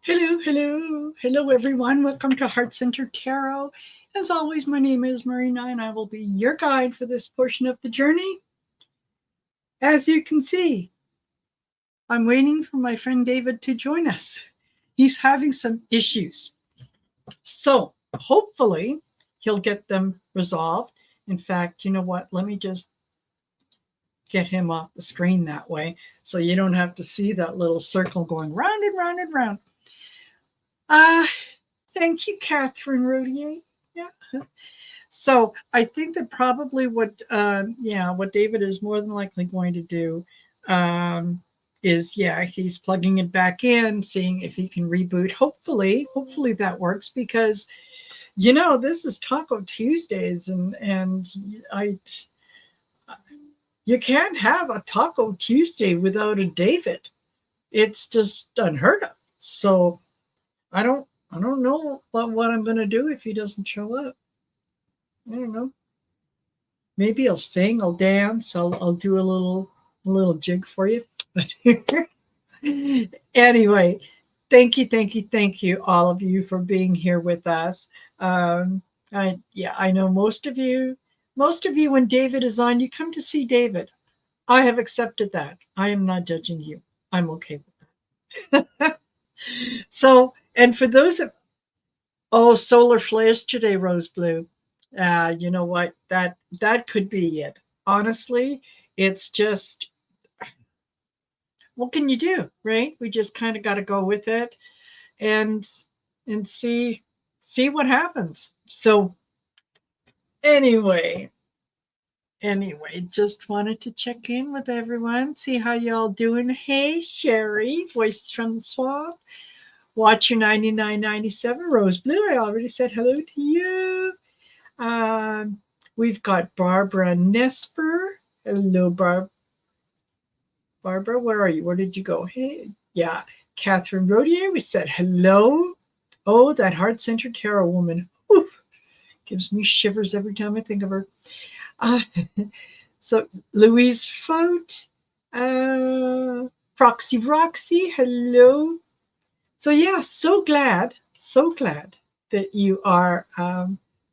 Hello, hello, hello, everyone. Welcome to Heart Center Tarot. As always, my name is Marina, and I will be your guide for this portion of the journey. As you can see, I'm waiting for my friend David to join us. He's having some issues. So hopefully he'll get them resolved. In fact, you know what? Let me just get him off the screen that way so you don't have to see that little circle going round and round and round. Thank you, Catherine Rodier. Yeah. So I think that probably what David is more than likely going to do is he's plugging it back in, seeing if he can reboot. Hopefully that works because this is Talko Tuesdays, and I you can't have a Taco Tuesday without a David. It's just unheard of. So I don't know what I'm going to do if he doesn't show up. I don't know. Maybe I'll sing, I'll dance, I'll do a little jig for you. Anyway, thank you, all of you for being here with us. I know most of you, when David is on, you come to see David. I have accepted that. I am not judging you. I'm okay with that. So, and for those of, solar flares today, Rose Blue. You know what? That could be it. Honestly, it's just, what can you do, right? We just kind of got to go with it and see what happens. So anyway, just wanted to check in with everyone, see how y'all doing. Hey, Sherry, Voices from the Swamp. Watcher 9997, Rose Blue. I already said hello to you. We've got Barbara Nesper. Hello, Barbara, where are you? Where did you go? Hey, yeah. Catherine Rodier, we said hello. Oh, that heart-centered tarot woman. Oof, gives me shivers every time I think of her. So, Louise Fote, Proxy Roxy, hello. So, yeah, so glad that you are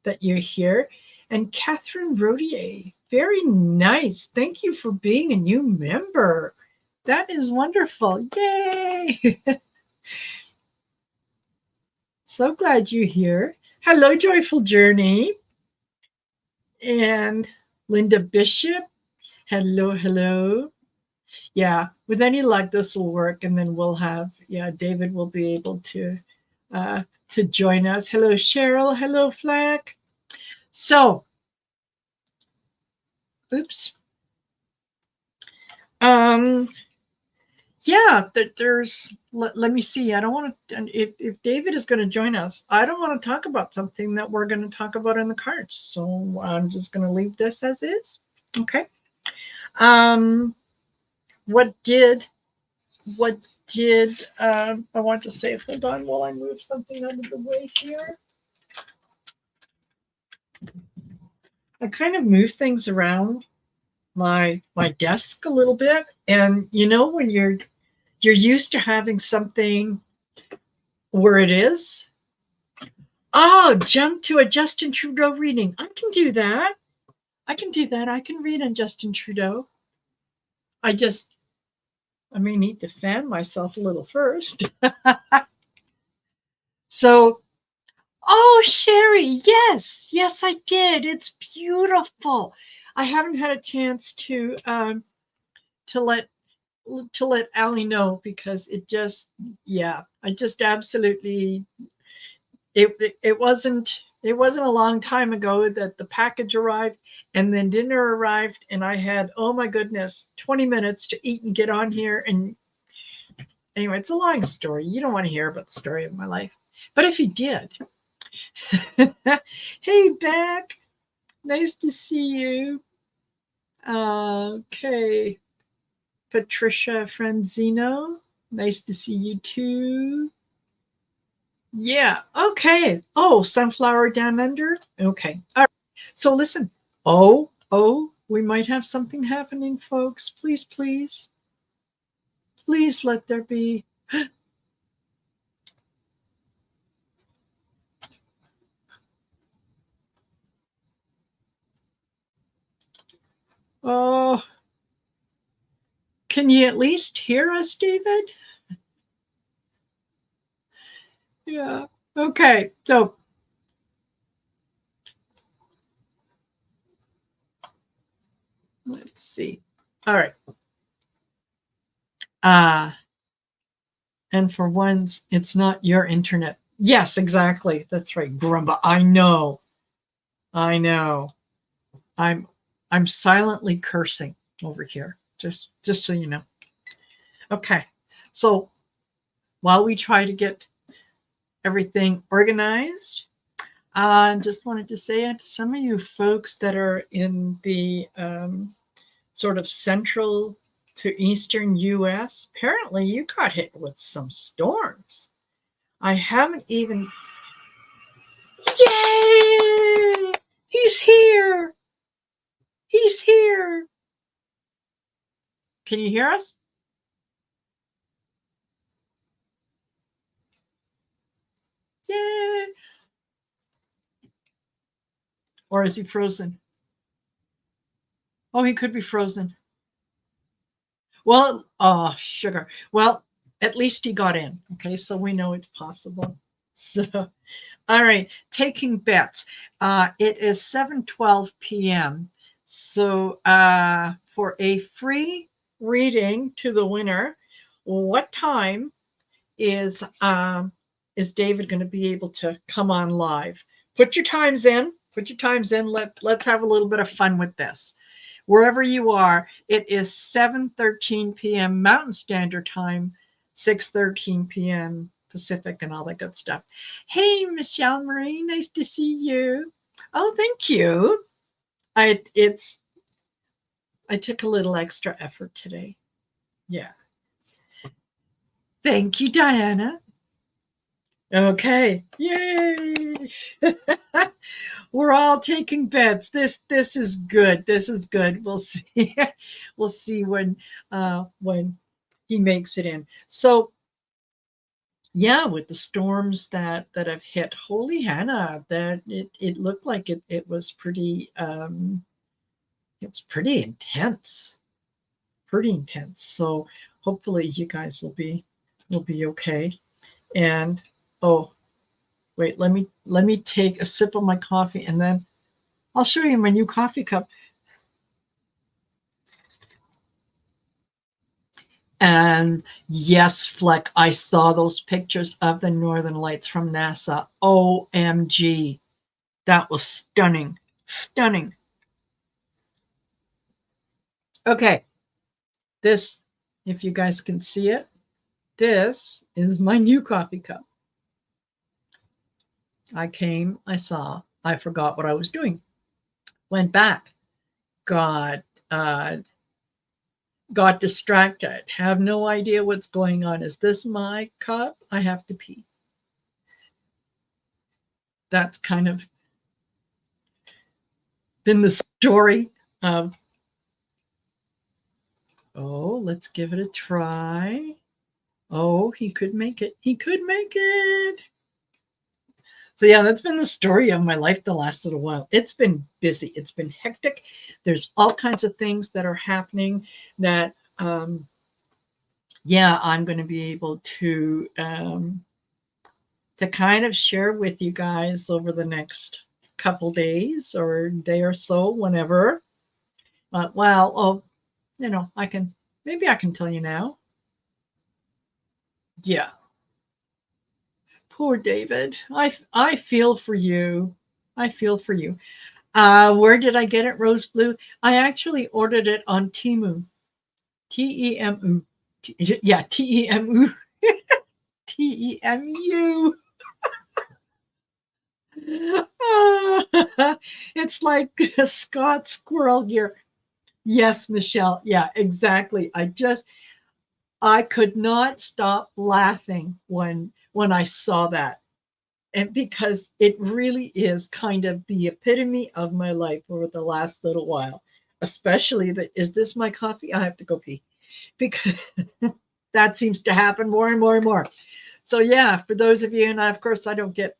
that you're here. And Catherine Rodier, very nice. Thank you for being a new member. That is wonderful. Yay! So glad you're here. Hello, Joyful Journey. And Linda Bishop. Hello. Yeah, with any luck, this will work. And then we'll have, David will be able to join us. Hello, Cheryl. Hello, Flack. So, oops. There's, let me see. I don't want to, if David is going to join us, I don't want to talk about something that we're going to talk about in the cards. So I'm just going to leave this as is. Okay. What did I want to say? Hold on while I move something out of the way here. I kind of move things around my desk a little bit, and when you're used to having something where it is. Oh, jump to a Justin Trudeau reading. I can do that. I can read on Justin Trudeau. I may need to fan myself a little first. So, oh, Sherry, yes, I did. It's beautiful. I haven't had a chance to let Allie know because I just absolutely, it wasn't a long time ago that the package arrived and then dinner arrived and I had, oh my goodness, 20 minutes to eat and get on here. And anyway, it's a long story. You don't want to hear about the story of my life. But if you did, hey, Beck, nice to see you. Okay. Patricia Franzino, nice to see you too. Yeah, okay. Oh, Sunflower Down Under? Okay. All right. So listen. Oh, we might have something happening, folks. Please let there be. Oh, can you at least hear us, David? Yeah. Okay. So let's see. All right. Uh, and for once, it's not your internet. Yes, exactly. That's right. Grumba. I know. I know. I'm I'm silently cursing over here. Just so you know. Okay. So while we try to get everything organized, I just wanted to say to some of you folks that are in the sort of central to eastern US, apparently you got hit with some storms. I haven't even. Yay! He's here! He's here! Can you hear us? Yay! Or is he frozen? Oh, he could be frozen. Well, oh, sugar. Well, at least he got in. Okay, so we know it's possible. So, all right, taking bets. It is 7:12 p.m. So, for a free reading to the winner, what time is David going to be able to come on live? Put your times in. Put your times in. Let's have a little bit of fun with this. Wherever you are, it is 7:13 p.m. Mountain Standard Time, 6:13 p.m. Pacific, and all that good stuff. Hey, Michelle Marie, nice to see you. Oh, thank you. It's I took a little extra effort today. Yeah. Thank you, Diana. Okay. Yay. We're all taking bets. This is good. This is good. We'll see. We'll see when he makes it in. So yeah, with the storms that have hit, holy Hannah, that it looked like it was pretty intense. Pretty intense. So hopefully you guys will be okay. And oh, wait, let me take a sip of my coffee and then I'll show you my new coffee cup. And yes, Fleck, I saw those pictures of the Northern Lights from NASA. OMG. That was stunning. Stunning. Okay. This, if you guys can see it, this is my new coffee cup. I came, I saw, I forgot what I was doing. Went back, got uh, got distracted, have no idea what's going on. Is this my cup? I have to pee. That's kind of been the story of, oh, let's give it a try. Oh, he could make it. He could make it. So yeah, that's been the story of my life the last little while. It's been busy. It's been hectic. There's all kinds of things that are happening that yeah, I'm going to be able to kind of share with you guys over the next couple days or day or so, whenever. Well, oh, maybe I can tell you now. Yeah, poor David. I feel for you. I feel for you. Where did I get it? Rose blue. I actually ordered it on Temu. Temu. Yeah, Temu. Temu. It's like a Scott squirrel here. Yes, Michelle. Yeah, exactly. I could not stop laughing when I saw that. And because it really is kind of the epitome of my life over the last little while, especially is this my coffee? I have to go pee because that seems to happen more and more and more. So yeah, for those of you, and of course I don't get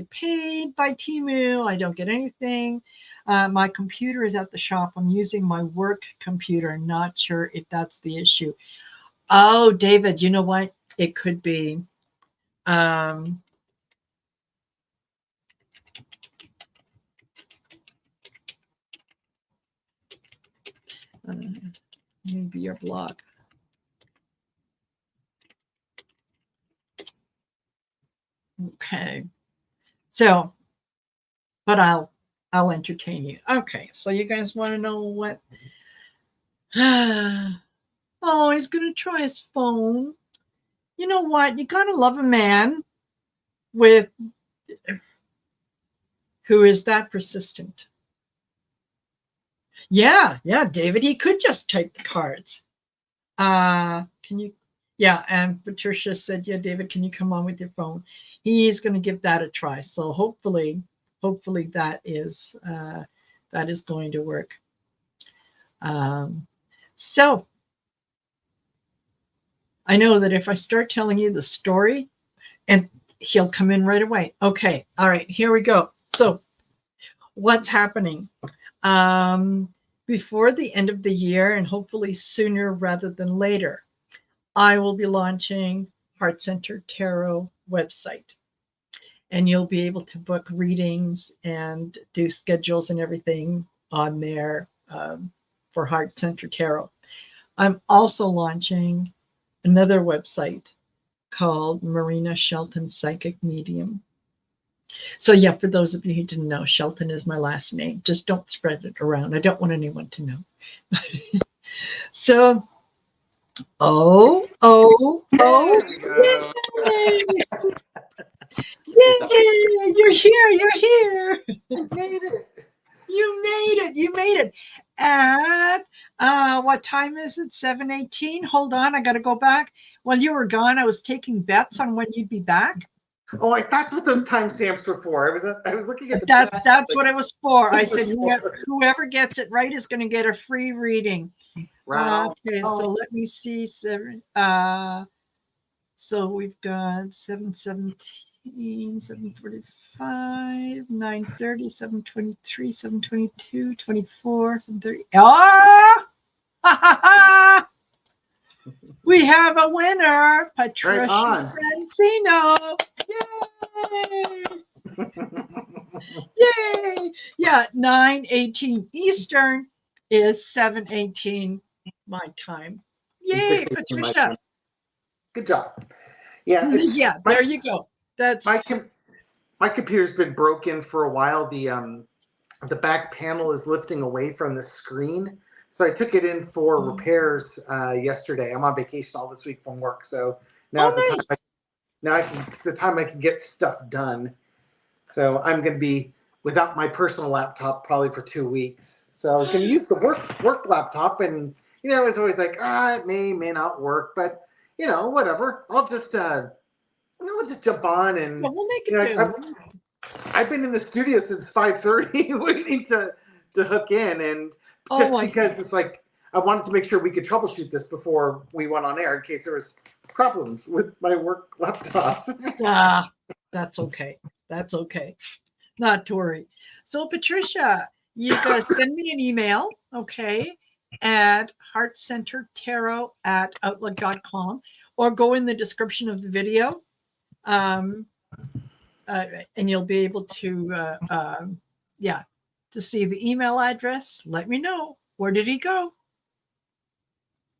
paid by Temu. I don't get anything. My computer is at the shop. I'm using my work computer. Not sure if that's the issue. Oh, David, you know what? It could be. Um, maybe your blog. Okay. So, but I'll entertain you. Okay. So you guys want to know what? Oh, he's gonna try his phone. You know what? You gotta love a man with who is that persistent. Yeah, yeah, David. He could just take the cards. Can you? Yeah, and Patricia said, "Yeah, David, can you come on with your phone?" He's going to give that a try. So hopefully that is going to work. So I know that if I start telling you the story, and he'll come in right away. Okay, all right, here we go. So what's happening? Before the end of the year, and hopefully sooner rather than later, I will be launching Heart Center Tarot website. And you'll be able to book readings and do schedules and everything on there for Heart Center Tarot. I'm also launching another website called Marina Shelton Psychic Medium. So yeah, for those of you who didn't know, Shelton is my last name. Just don't spread it around. I don't want anyone to know. So, yay! Yay! You're here. You're here. I made it. You made it. At what time is it? 7:18. Hold on, I got to go back. While you were gone, I was taking bets on when you'd be back. Oh, that's what those timestamps were for. I was looking at the chat. That's like, what it was for. I said whoever gets it right is going to get a free reading. Wow. Okay, so let me see. So we've got 7:17, 7:45, 9:30, 7:23, 7:22, 24, 7:30. Oh! We have a winner, Patricia Francino. Yay! Yay! Yeah, 9:18 Eastern is 7:18 my time. Yay, Patricia! Good job. Yeah, yeah. There you go. That's my computer's been broken for a while. The back panel is lifting away from the screen, so I took it in for repairs yesterday. I'm on vacation all this week from work, so now's the time I can get stuff done. So I'm going to be without my personal laptop probably for 2 weeks. So I was going to use the work laptop, and I was always like, it may not work, but whatever. I'll just jump on and we'll make it do. I've been in the studio since 5:30 waiting to hook in, and just because it's like I wanted to make sure we could troubleshoot this before we went on air in case there was problems with my work laptop. That's okay. That's okay. Not to worry. So Patricia, you guys send me an email, okay, at heartcentertarot@outlook.com, or go in the description of the video, and you'll be able to, to see the email address. Let me know. Where did he go?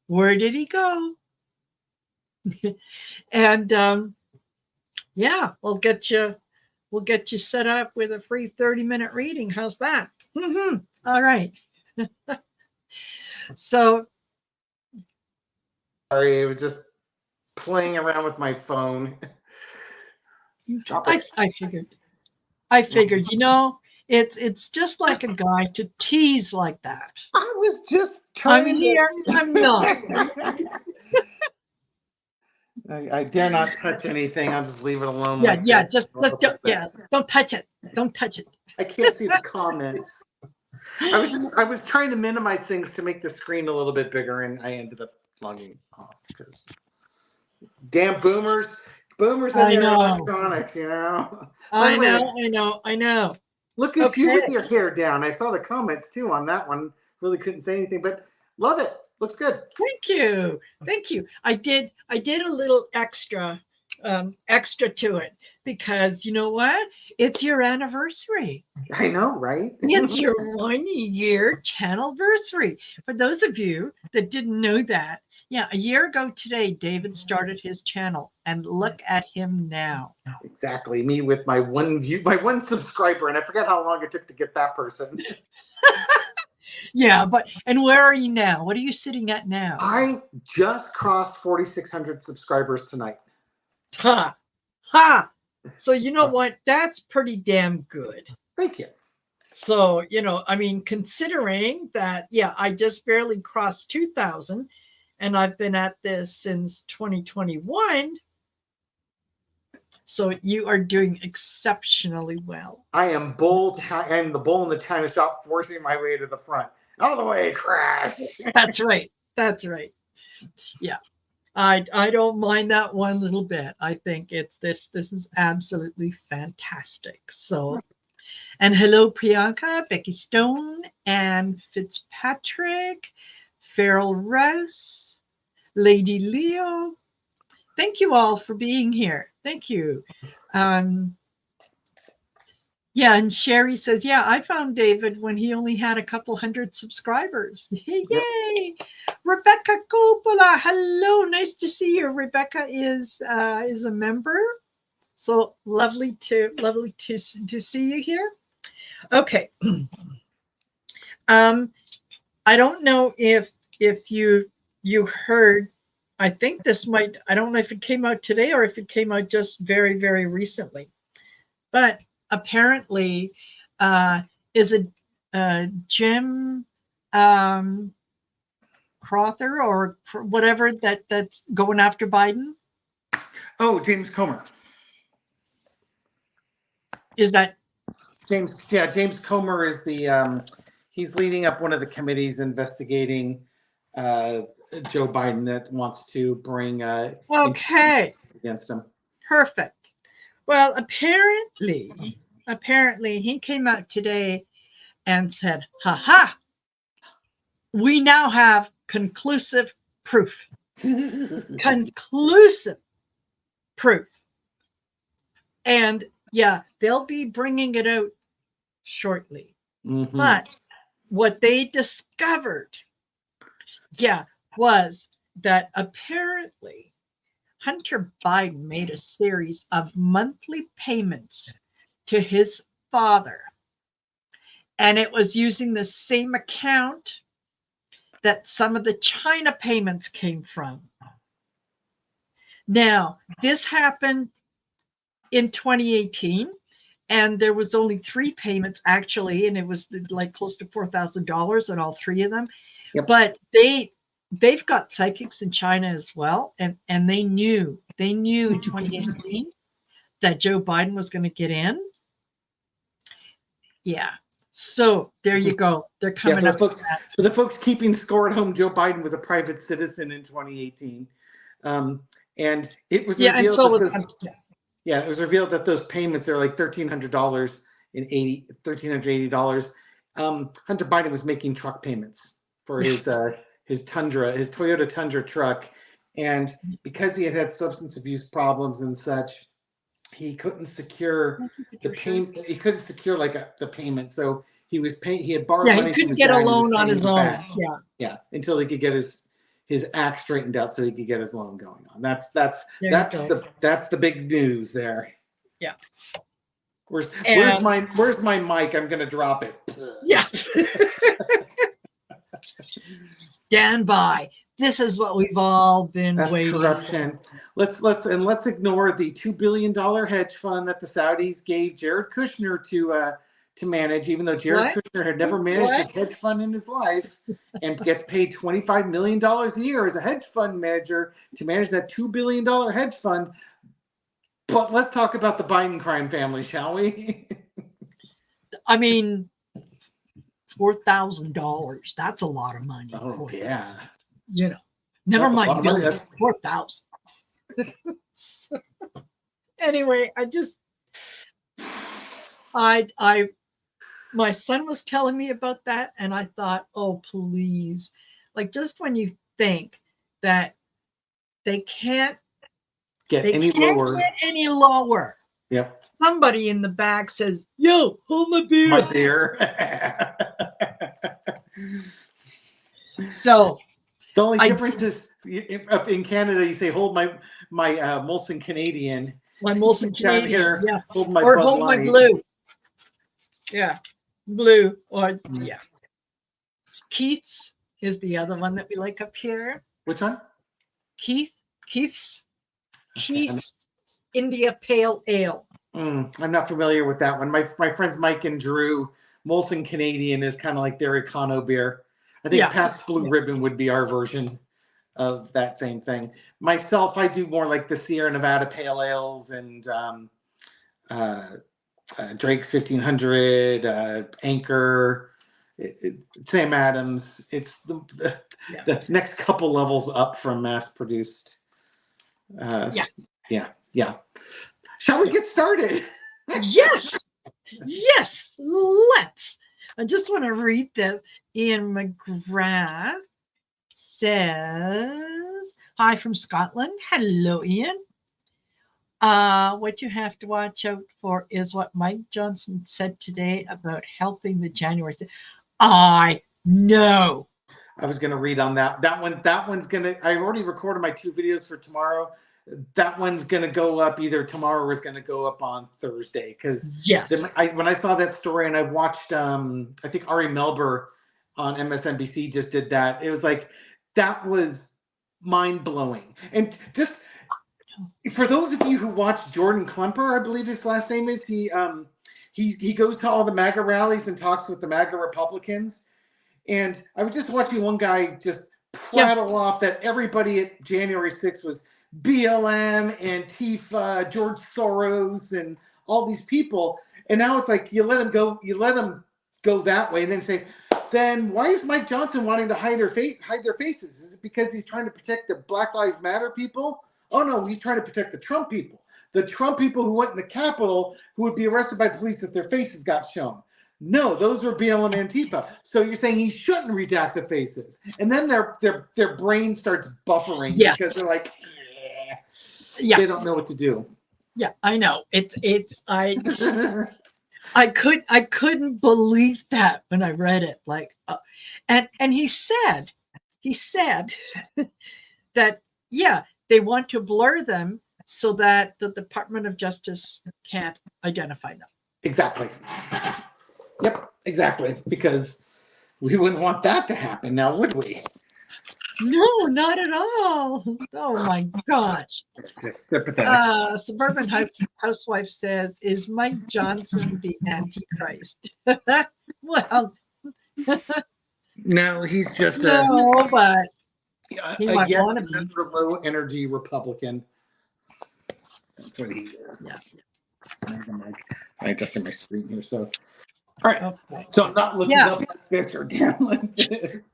Where did he go? And we'll get you set up with a free 30-minute reading. How's that? All right. So sorry, I was just playing around with my phone. I figured, it's just like a guy to tease like that. I was just trying. I'm here. I'm not. I dare not touch anything. I'll just leave it alone. Don't touch it. Don't touch it. I can't see the comments. I was trying to minimize things to make the screen a little bit bigger, and I ended up logging off because damn boomers Boomers and I their know. electronics, you know. By I the way, know. I know. I know. look at you Okay. with your hair down. I saw the comments too on that one. Really couldn't say anything, but love it. Looks good. Thank you. Thank you. I did a little extra to it because you know what? It's your anniversary. I know, right? It's your 1 year channelversary. For those of you that didn't know that, yeah, a year ago today, David started his channel, and look at him now. Exactly. Me with my one view, my one subscriber, and I forget how long it took to get that person. Yeah, and where are you now? What are you sitting at now? I just crossed 4,600 subscribers tonight. Ha! Ha! So you know what? That's pretty damn good. Thank you. So, I mean, considering that, yeah, I just barely crossed 2,000 and I've been at this since 2021. So you are doing exceptionally well. I am I'm the bull in the china shop, forcing my way to the front. Out of the way, crash. That's right. That's right. Yeah. I don't mind that one little bit. I think this is absolutely fantastic. So, and hello, Priyanka, Becky Stone, and Fitzpatrick, Farrell Rouse, Lady Leo. Thank you all for being here. Thank you. Yeah, and Sherry says, yeah, I found David when he only had a couple hundred subscribers. Yay! Yep. Rebecca Coppola, hello, nice to see you. Rebecca is a member, so lovely to see you here. Okay, I don't know if you heard. I think this might. I don't know if it came out today or if it came out just very, very recently, but apparently is a Jim Crowther or whatever that's going after Biden. Oh, James Comer. Is that James? Yeah, James Comer is the he's leading up one of the committees investigating Joe Biden that wants to bring okay against him. Perfect. Well, apparently he came out today and said, ha, we now have conclusive proof. Conclusive proof. And yeah, they'll be bringing it out shortly. Mm-hmm. But what they discovered, was that apparently Hunter Biden made a series of monthly payments to his father. And it was using the same account that some of the China payments came from. Now, this happened in 2018, and there was only 3 payments actually, and it was like close to $4,000 on all 3 of them. Yep. But they've got psychics in China as well, and they knew in 2018 that Joe Biden was going to get in. Yeah. So there you go. They're coming up. For the folks keeping score at home, Joe Biden was a private citizen in 2018. And it was revealed. And so was it was revealed that those payments are like $1,300 in $1,380. Hunter Biden was making truck payments for his Toyota Tundra truck, and because he had substance abuse problems and such, he couldn't secure the payment. He couldn't secure the payment, so he was paying. He had borrowed money. He couldn't get a loan on his own. Until he could get his act straightened out, so he could get his loan going on. That's the big news there. Yeah. Where's my mic? I'm gonna drop it. Yeah. Stand by. This is what we've all been waiting corruption. For. Let's ignore the $2 billion hedge fund that the Saudis gave Jared Kushner to manage, even though Jared Kushner had never managed a hedge fund in his life and gets paid $25 million a year as a hedge fund manager to manage that $2 billion hedge fund. But let's talk about the Biden crime family, shall we? I mean, $4,000. That's a lot of money. Oh, yeah. Never mind. $4,000. Anyway, I my son was telling me about that, and I thought, oh please, like just when you think that they can't Get they any can't lower. get any lower. Yep. Somebody in the back says, "Yo, hold my beer." My beer. So The only difference is up in Canada, you say, hold my Molson Canadian. my Molson Down Canadian, here, yeah, hold my or Bud hold my Light. blue, yeah, blue, or yeah. Keith's is the other one that we like up here. Which one? Keith's Okay. India Pale Ale. I'm not familiar with that one. My friends Mike and Drew, Molson Canadian is kind of like their econo beer. I think Pabst Blue Ribbon would be our version of that same thing. Myself, I do more like the Sierra Nevada Pale Ales and Drake's 1500, Anchor, Sam Adams. It's the next couple levels up from mass produced. Yeah. Shall we get started? Yes, let's. I just want to read this. Ian McGrath says, hi from Scotland. Hello, Ian. What you have to watch out for is what Mike Johnson said today about helping the January. I know. I was going to read on that. That one's going to, I already recorded my 2 videos for tomorrow. That one's going to go up either tomorrow or it's going to go up on Thursday. Because when I saw that story and I watched, I think Ari Melber on MSNBC just did that. It was like, that was mind blowing. And just for those of you who watch Jordan Klemper, I believe his last name is, he goes to all the MAGA rallies and talks with the MAGA Republicans. And I was just watching one guy just prattle off that everybody at January 6th was BLM, Antifa, George Soros, and all these people. And now it's like you let them go that way, and then say, then why is Mike Johnson wanting to hide their faces? Is it because he's trying to protect the Black Lives Matter people? Oh no, he's trying to protect the Trump people. The Trump people who went in the Capitol who would be arrested by police if their faces got shown. No, those were BLM Antifa. So you're saying he shouldn't redact the faces. And then their brain starts buffering because they're like, they don't know what to do. Yeah, I know. I couldn't believe that when I read it. Like, and he said that, they want to blur them so that the Department of Justice can't identify them. Exactly. Yep, exactly. Because we wouldn't want that to happen now, would we? No, not at all. Oh my gosh. They're pathetic. Suburban Housewife says, is Mike Johnson the Antichrist? Well, no, he's just but he might want to be another low energy Republican. That's what he is. Yeah. I adjusted my screen here, so all right. Okay. So I'm not looking up like this or down like this.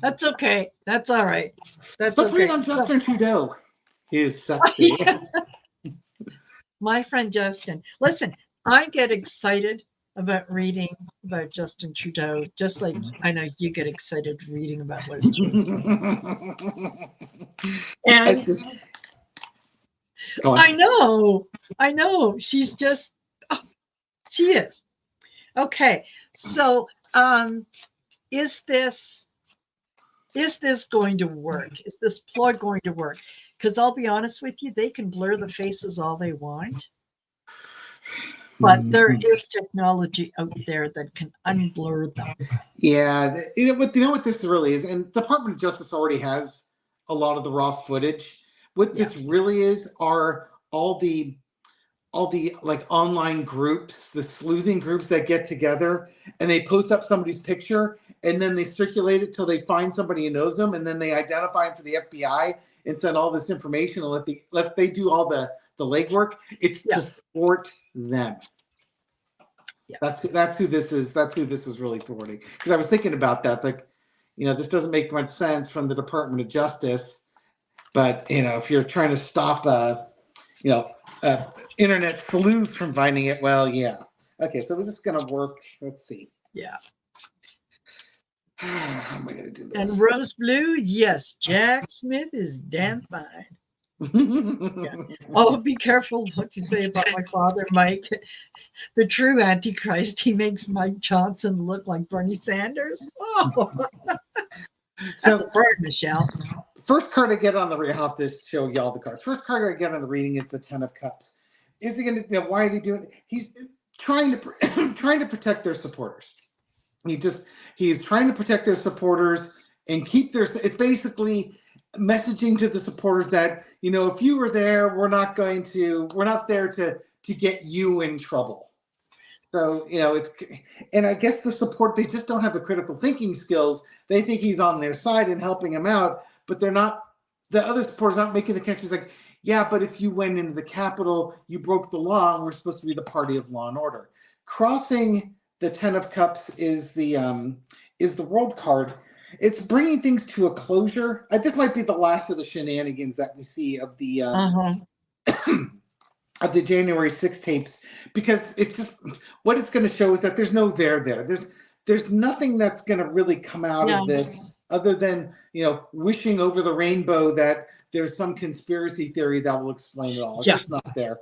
That's okay. That's all right. Let's read on Justin Trudeau. He is sexy. My friend Justin. Listen, I get excited about reading about Justin Trudeau, just like I know you get excited reading about what is true. And I know. She's just, she is. Okay, so is this going to work? Is this ploy going to work? Because I'll be honest with you, they can blur the faces all they want. But there is technology out there that can unblur them. Yeah, you know what this really is, and the Department of Justice already has a lot of the raw footage. What this really is are all the like online groups, the sleuthing groups that get together and they post up somebody's picture and then they circulate it till they find somebody who knows them, and then they identify them for the FBI and send all this information and let they do all the legwork. It's to thwart them. Yeah. That's who this is. That's who this is really thwarting. Because I was thinking about that. It's like, this doesn't make much sense from the Department of Justice, but if you're trying to stop internet sleuths from finding it. Well, yeah. Okay, so is this going to work? Let's see. Yeah. How am I going to do this? And Rose Blue, yes, Jack Smith is damn fine. Yeah. Oh, be careful what you say about my father, Mike. The true Antichrist. He makes Mike Johnson look like Bernie Sanders. Oh, that's a bird, Michelle. First card I get on the reading, I'll have to show y'all the cards. First card I get on the reading is the Ten of Cups. Is he going to, why are they doing it? He's trying to trying to protect their supporters. He's trying to protect their supporters and keep their, it's basically messaging to the supporters that, if you were there, we're not there to get you in trouble. So, and I guess the support, they just don't have the critical thinking skills. They think he's on their side and helping him out, but they're not, the other supporters aren't making the connections like, yeah, but if you went into the Capitol, you broke the law, and we're supposed to be the party of law and order. Crossing the Ten of Cups is the World card. It's bringing things to a closure. This might be the last of the shenanigans that we see of the of the January 6th tapes, because it's just what it's going to show is that there's no there. There's nothing that's going to really come out of this other than wishing over the rainbow that there's some conspiracy theory that will explain it all. It's just not there.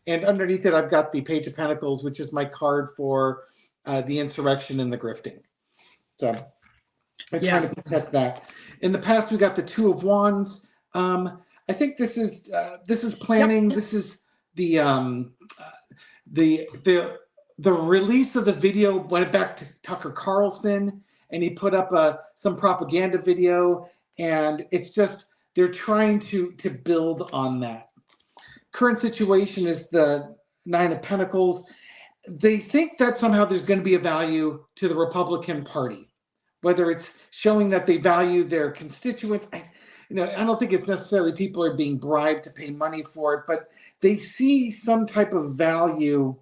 And underneath it, I've got the Page of Pentacles, which is my card for the insurrection and the grifting. So I'm trying to protect that. In the past, we got the Two of Wands. I think this is planning. This is the release of the video went back to Tucker Carlson, and he put up some propaganda video, and it's just they're trying to build on that. Current situation is the Nine of Pentacles. They think that somehow there's going to be a value to the Republican Party, whether it's showing that they value their constituents. I don't think it's necessarily people are being bribed to pay money for it, but they see some type of value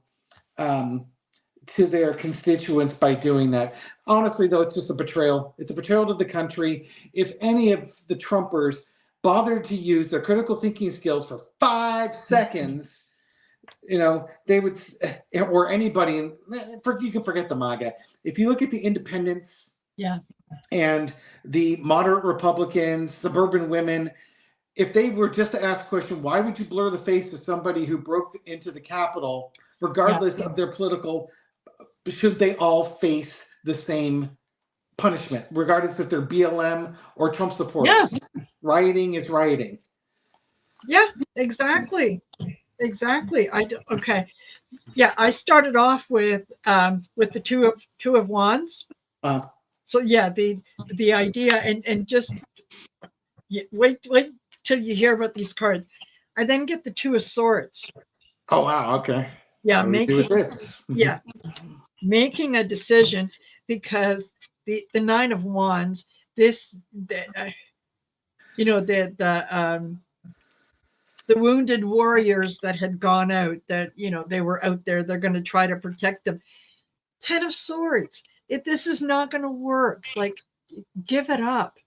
to their constituents by doing that. Honestly, though, it's just a betrayal. It's a betrayal to the country. If any of the Trumpers bothered to use their critical thinking skills for 5 seconds, they would, or anybody, you can forget the MAGA. If you look at the independents and the moderate Republicans, suburban women, if they were just to ask the question, why would you blur the face of somebody who broke into the Capitol, regardless of their political, should they all face the same punishment, regardless if they're BLM or Trump supporters? Rioting is rioting. Yeah, exactly. Okay. Yeah, I started off with the two of Wands. So the idea and just wait till you hear about these cards. I then get the Two of Swords. Oh wow, okay. Yeah, making a decision, because the Nine of Wands, the wounded warriors that had gone out, that they were out there, they're going to try to protect them. Ten of Swords. This is not going to work. Like, give it up.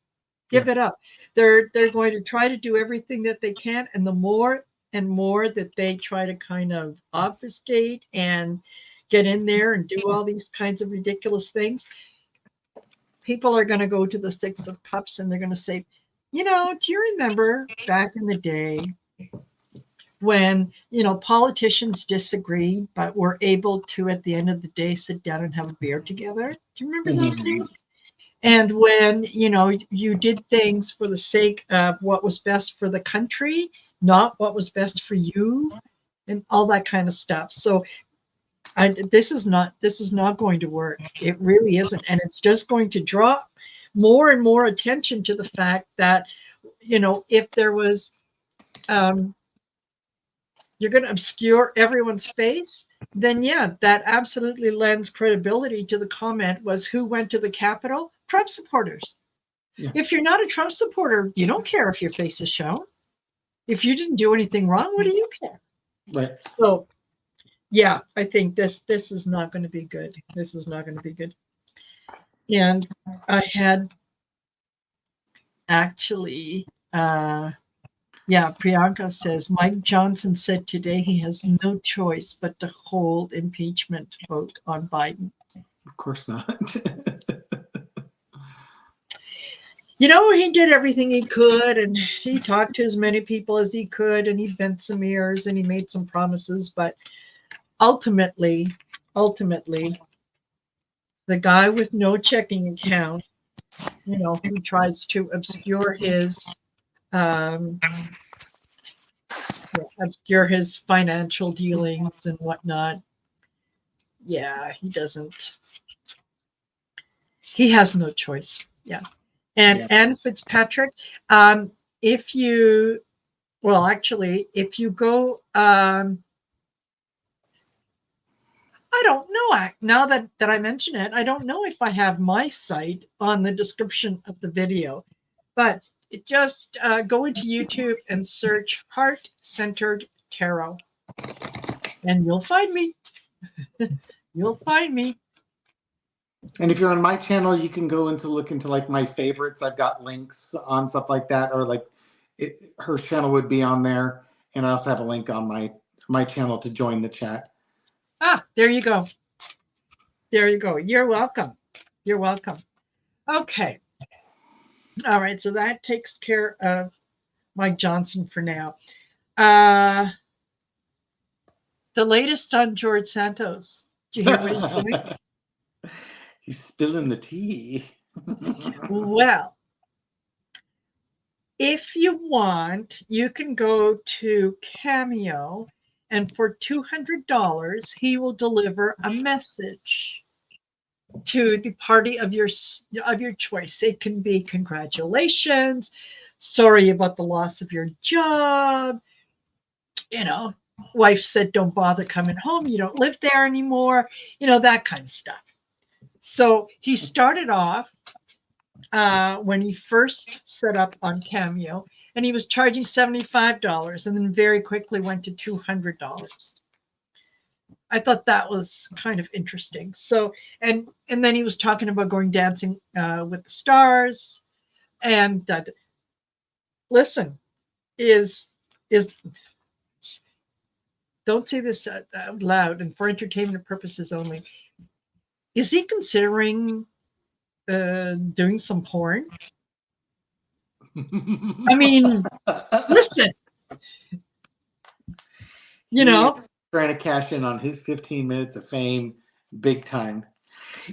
Give it up. They're going to try to do everything that they can, and the more and more that they try to kind of obfuscate and get in there and do all these kinds of ridiculous things, people are going to go to the Six of Cups and they're going to say, do you remember back in the day when politicians disagreed but were able to, at the end of the day, sit down and have a beer together? Do you remember those days? And when you did things for the sake of what was best for the country, not what was best for you, and all that kind of stuff. So this is not going to work. It really isn't, and it's just going to draw more and more attention to the fact that if there was you're going to obscure everyone's face, then that absolutely lends credibility to the comment was, who went to the Capitol? Trump supporters. Yeah. If you're not a Trump supporter, you don't care if your face is shown. If you didn't do anything wrong, what do you care? Right. So, I think this is not going to be good. This is not going to be good. And I had actually Yeah, Priyanka says Mike Johnson said today he has no choice but to hold impeachment vote on Biden. Of course not. He did everything he could, and he talked to as many people as he could, and he bent some ears, and he made some promises, but ultimately, the guy with no checking account, who tries to um, obscure his financial dealings and whatnot. Yeah, he doesn't. He has no choice. Yeah, and Yeah. Anne Fitzpatrick, if you actually, if you go, I don't know. Now that I mention it, I don't know if I have my site on the description of the video, but just go into YouTube and search Heart Centered Tarot, and you'll find me. You'll find me. And if you're on my channel, you can go into look into like my favorites. I've got links on stuff like that, or like her channel would be on there, and I also have a link on my channel to join the chat. There you go. There you go. You're welcome. You're welcome. Okay. All right. So that takes care of Mike Johnson for now. The latest on George Santos. Did you hear what he's doing? He's spilling the tea. Well, if you want, you can go to Cameo, and for $200, he will deliver a message to the party of your choice. It can be congratulations, sorry about the loss of your job, wife said don't bother coming home, you don't live there anymore, that kind of stuff. So he started off when he first set up on Cameo, and he was charging $75, and then very quickly went to $200. I thought that was kind of interesting. So, and then he was talking about going dancing with the stars. And listen, is don't say this out loud and for entertainment purposes only. Is he considering doing some porn? I mean, listen, trying to cash in on his 15 minutes of fame big time.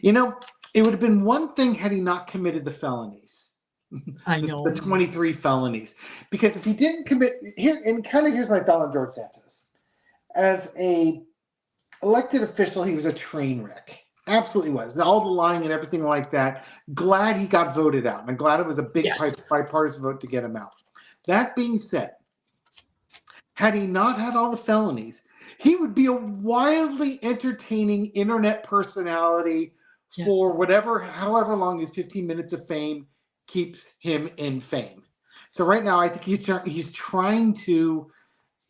It would have been one thing had he not committed the felonies. I know. The 23 felonies. Because if he didn't commit, here's my thought on George Santos. As a elected official, he was a train wreck. Absolutely was. All the lying and everything like that. Glad he got voted out. And I'm glad it was a big bipartisan vote to get him out. That being said, had he not had all the felonies, he would be a wildly entertaining internet personality for however long his 15 minutes of fame keeps him in fame. So right now, I think he's trying to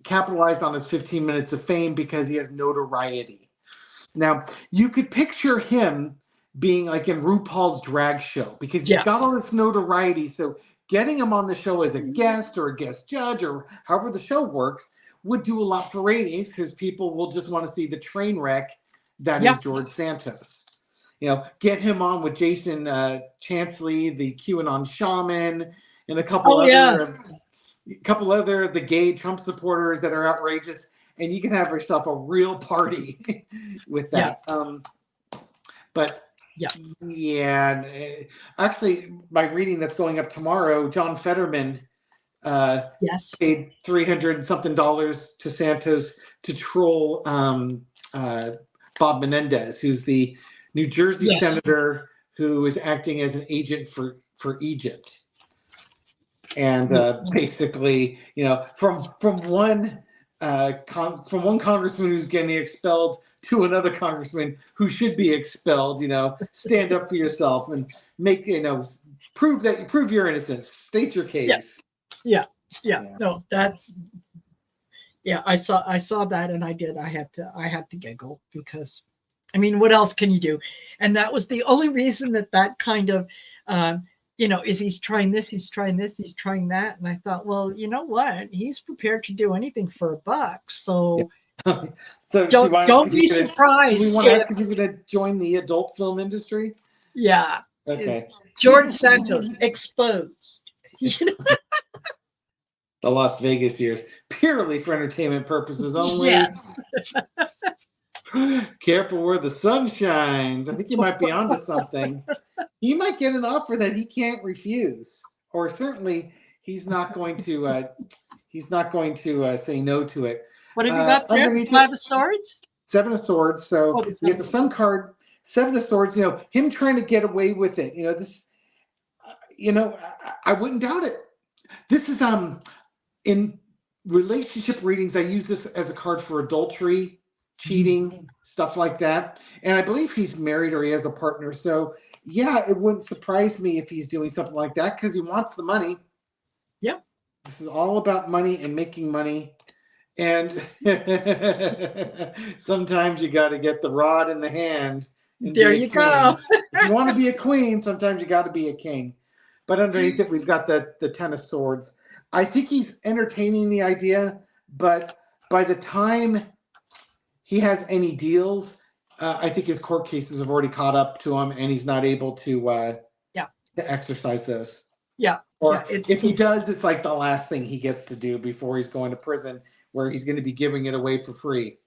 capitalize on his 15 minutes of fame because he has notoriety. Now, you could picture him being like in RuPaul's drag show because he's got all this notoriety. So getting him on the show as a guest or a guest judge or however the show works would do a lot for ratings because people will just want to see the train wreck that is George Santos. Get him on with Jason Chansley, the QAnon shaman, and a couple other the gay Trump supporters that are outrageous, and you can have yourself a real party with that. Actually, my reading that's going up tomorrow, John Fetterman paid $300 something to Santos to troll Bob Menendez, who's the New Jersey senator who is acting as an agent for Egypt. And basically, from one congressman who's getting expelled to another congressman who should be expelled, stand up for yourself and make prove your innocence, state your case. Yeah. No, that's I saw that, and I had to giggle because, I mean, what else can you do? And that was the only reason that kind of is he's trying this, he's trying this, he's trying that. And I thought, well, you know what? He's prepared to do anything for $1. So So don't be surprised. Do we want to ask if he's going to join the adult film industry? Yeah. Okay. George Santos, exposed. The Las Vegas years, purely for entertainment purposes only. Yes. Careful where the sun shines. I think you might be onto something. He might get an offer that he can't refuse, or certainly he's not going to. He's not going to say no to it. What have you got there? Underneath 5 of Swords? 7 of Swords. So we get the Sun card, 7 of Swords. Him trying to get away with it. This. I wouldn't doubt it. This is in relationship readings. I use this as a card for adultery, cheating, stuff like that. And I believe he's married or he has a partner. So yeah, it wouldn't surprise me if he's doing something like that because he wants the money. Yep. This is all about money and making money. And sometimes you got to get the rod in the hand. There you go. If you want to be a queen, sometimes you got to be a king. But underneath it, we've got the 10 of Swords. I think he's entertaining the idea, but by the time he has any deals, I think his court cases have already caught up to him, and he's not able to exercise those. Yeah. Or if he does, it's like the last thing he gets to do before he's going to prison, where he's going to be giving it away for free.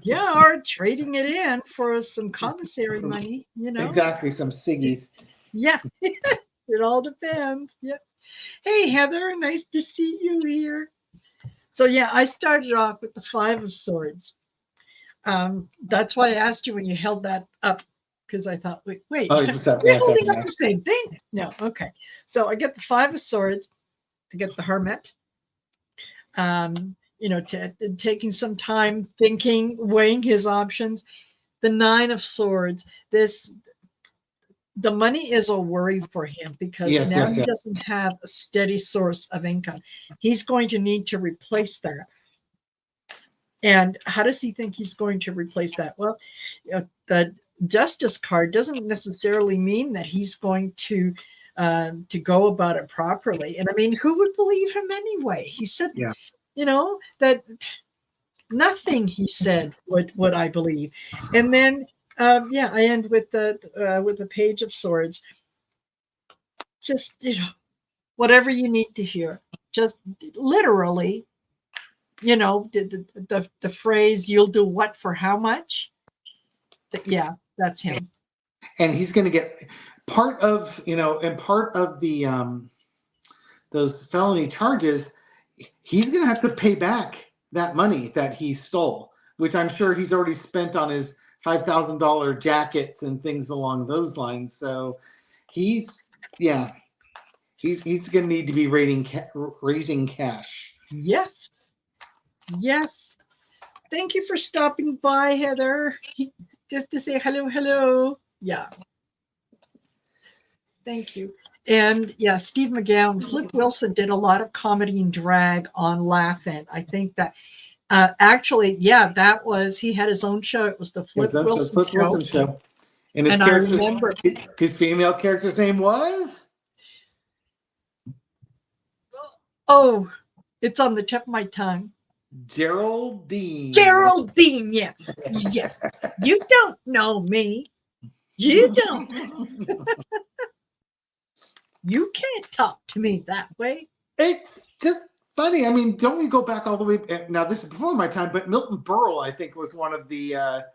Yeah, or trading it in for some commissary money, Exactly, some ciggies. Yeah, it all depends. Yeah. Hey, Heather, nice to see you here. So yeah, I started off with the 5 of Swords. That's why I asked you when you held that up, because I thought, wait, we're holding up the same thing. No, okay. So I get the 5 of Swords. I get the Hermit. Taking some time thinking, weighing his options. The 9 of Swords. The money is a worry for him because he doesn't have a steady source of income. He's going to need to replace that. And how does he think he's going to replace that? Well, the Justice card doesn't necessarily mean that he's going to go about it properly. And I mean, who would believe him anyway? He said, that nothing he said would I believe. And then I end with the Page of Swords. Just whatever you need to hear. Just literally, the phrase "you'll do what for how much." Yeah, that's him. And he's going to get part of the those felony charges. He's going to have to pay back that money that he stole, which I'm sure he's already spent on his $5,000 jackets and things along those lines. So he's going to need to be raising cash. Yes. Thank you for stopping by, Heather. Just to say hello. Yeah. Thank you. And yeah, Steve McGowan, Flip Wilson did a lot of comedy and drag on Laugh-In. I think that that was, he had his own show. It was the Flip Wilson show. And his female character's name was? Oh, it's on the tip of my tongue. Geraldine, yeah. Yes. You don't know me. You don't. You can't talk to me that way. It's just funny. I mean, don't we go back all the way? Now, this is before my time, but Milton Berle, I think, was one of the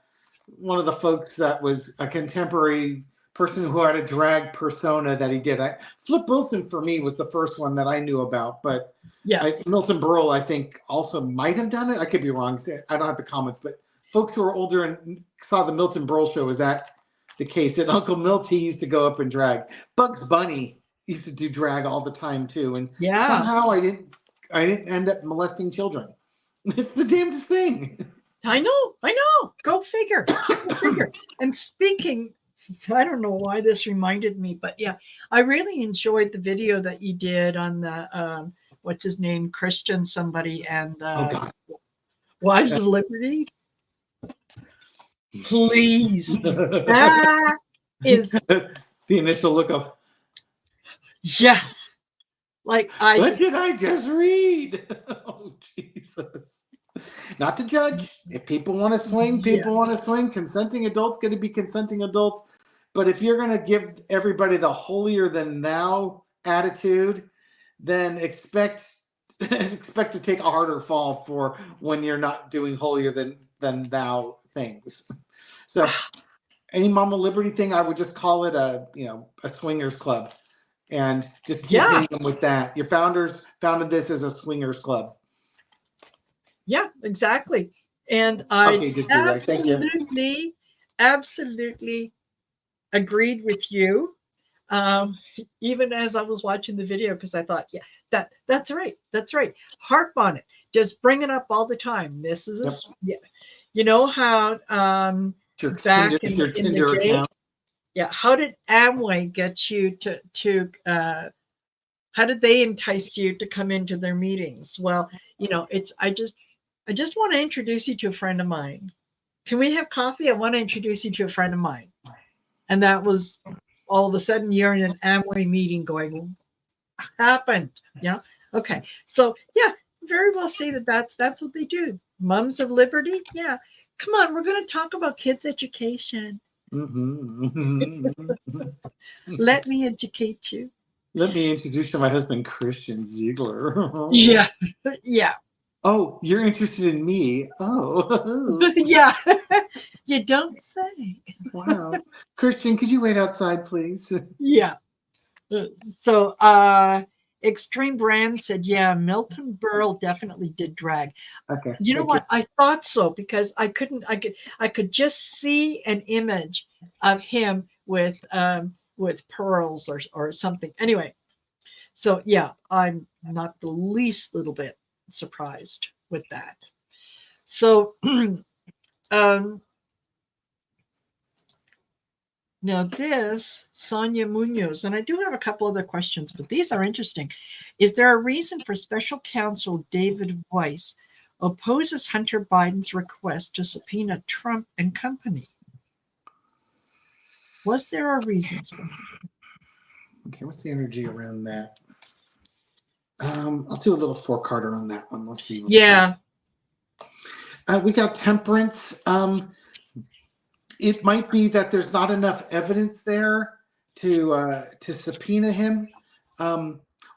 folks that was a contemporary person who had a drag persona that he did. Flip Wilson, for me, was the first one that I knew about. But yes, Milton Berle, I think, also might have done it. I could be wrong. I don't have the comments, but folks who are older and saw the Milton Berle show, is that the case? That Uncle Milty used to go up and drag. Bugs Bunny used to do drag all the time too, and somehow I didn't end up molesting children. It's the damnedest thing. I know. Go figure. And speaking, I don't know why this reminded me, but yeah, I really enjoyed the video that you did on the what's his name, Christian somebody, and Wives of Liberty. Please, that is the initial look of. Yeah, like I What just did I just read? Oh, Jesus. Not to judge. If people want to swing, yeah. people want to swing. Consenting adults going to be consenting adults. But if you're going to give everybody the holier than thou attitude, then expect to take a harder fall for when you're not doing holier than thou things. So any Mama Liberty thing, I would just call it a swingers club, and just keep Yeah, hitting them with that. Your founders founded this as a swingers club. yeah, exactly. And I Okay, just do that. Thank you. absolutely, absolutely agreed with you. Um, Even as I was watching the video, because I thought, yeah, that's right, that's right. Harp on it. Just bring it up all the time. This is Yep. yeah. You know how Your back Tinder, your in the Tinder day, account. yeah. How did Amway get you to how did they entice you to come into their meetings? Well, it's I just want to introduce you to a friend of mine. Can we have coffee? I want to introduce you to a friend of mine. And that was all of a sudden you're in an Amway meeting going, what happened? Yeah. Okay. So yeah, very well say that's what they do. Mums of Liberty. Yeah. Come on, we're going to talk about kids' education. Let me educate you. Let me introduce you to my husband, Christian Ziegler. Yeah. Yeah. Oh, you're interested in me? Oh, Yeah. You don't say. wow. Christian, could you wait outside, please? Yeah. So Extreme Brand said, yeah, Milton Berle definitely did drag. Okay, You know thank you. what? I thought so because I could just see an image of him with pearls or something. Anyway, so yeah, I'm not the least little bit surprised with that. So um now this Sonia Munoz, and I do have a couple other questions, but these are interesting. Is there a reason for special counsel David Weiss opposes Hunter Biden's request to subpoena Trump and company? Was there a reason? Okay, what's the energy around that? I'll do a little four-carder on that one. Let's see. Yeah. We got temperance. It might be that there's not enough evidence there to subpoena him,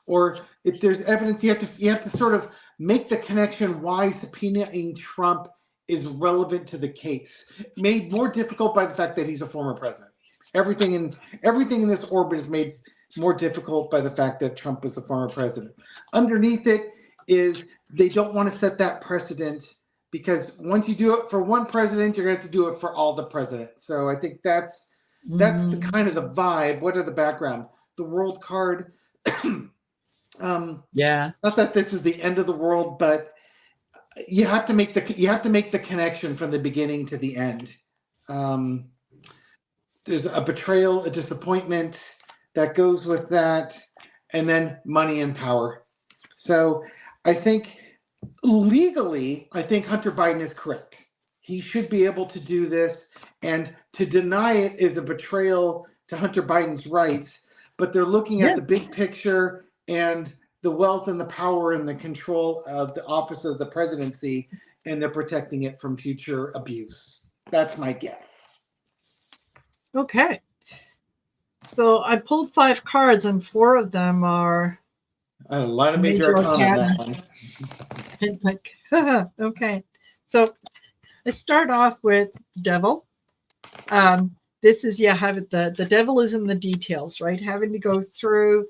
or if there's evidence, you have to sort of make the connection why subpoenaing Trump is relevant to the case. Made more difficult by the fact that he's a former president. Everything in this orbit is made more difficult by the fact that Trump was the former president. Underneath it is they don't want to set that precedent, because once you do it for one president, you're going to have to do it for all the presidents. So I think that's the kind of the vibe. What are the background? The world card. Yeah. Not that this is the end of the world, but you have to make the connection from the beginning to the end. There's a betrayal, a disappointment that goes with that, and then money and power. So I think legally, I think Hunter Biden is correct. He should be able to do this, and to deny it is a betrayal to Hunter Biden's rights. But they're looking at the big picture and the wealth and the power and the control of the office of the presidency, and they're protecting it from future abuse. That's my guess. Okay. So I pulled 5 cards, and 4 of them are A lot of major major arcana on that arcana. one. It's like, okay. So I start off with the devil. This is have the devil is in the details, right? Having to go through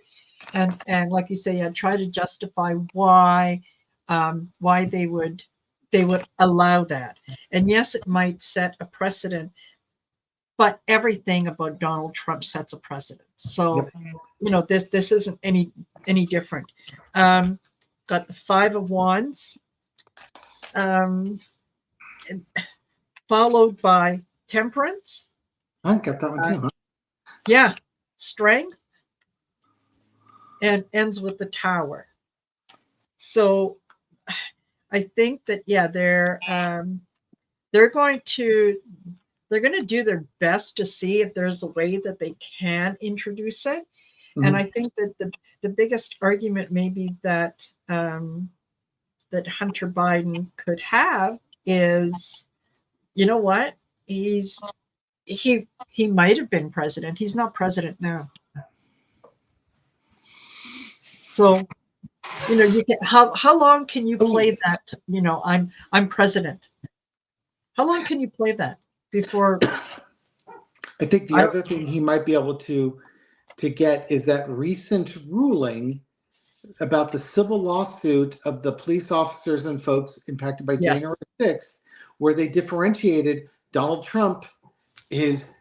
and like you say, try to justify why they would allow that. And yes, it might set a precedent, but everything about Donald Trump sets a precedent. So, this isn't any different. Got the 5 of Wands, followed by Temperance. I got that one too, huh? Yeah, Strength, and ends with the Tower. So, I think that they're going to do their best to see if there's a way that they can introduce it. And I think that the biggest argument maybe that that Hunter Biden could have is, you know what? He might have been president. He's not president now. So, you know, you can how long can you play that? You know, I'm president. How long can you play that before? I think the other thing he might be able to get is that recent ruling about the civil lawsuit of the police officers and folks impacted by January 6th, where they differentiated Donald Trump, his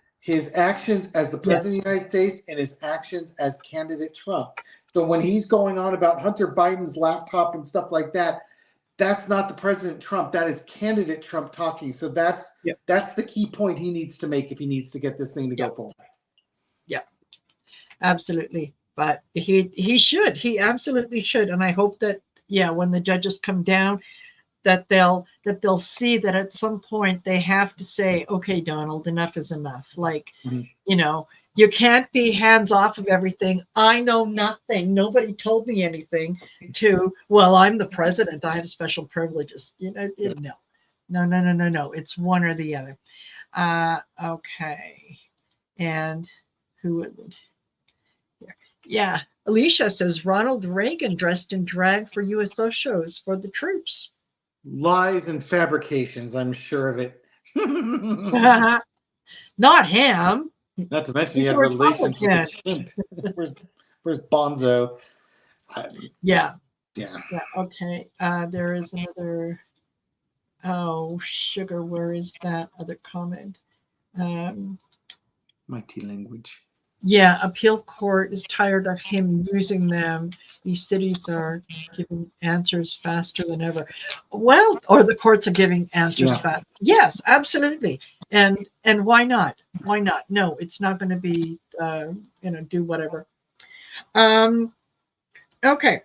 actions as the president of the United States and his actions as candidate Trump. So when he's going on about Hunter Biden's laptop and stuff like that, that's not the President Trump. That is candidate Trump talking. So that's the key point he needs to make if he needs to get this thing to go forward. Yeah, absolutely. But he absolutely should. And I hope that, when the judges come down, that they'll see that at some point they have to say, okay, Donald, enough is enough. Like, you know, you can't be hands off of everything. I know nothing. Nobody told me anything. To, well, I'm the president. I have special privileges. You know, no. It's one or the other. Okay. And who would? Yeah. Alicia says Ronald Reagan dressed in drag for USO shows for the troops. Lies and fabrications, I'm sure of it. Not him. Not to mention he had relations with Trump. Where's Bonzo? Yeah. Yeah. Okay. There is another. Oh, sugar. Where is that other comment? Mighty language. Yeah, appeal court is tired of him using them. These cities are giving answers faster than ever. Well, or the courts are giving answers fast. Yes, absolutely. And why not? Why not? No, it's not going to be do whatever. Okay.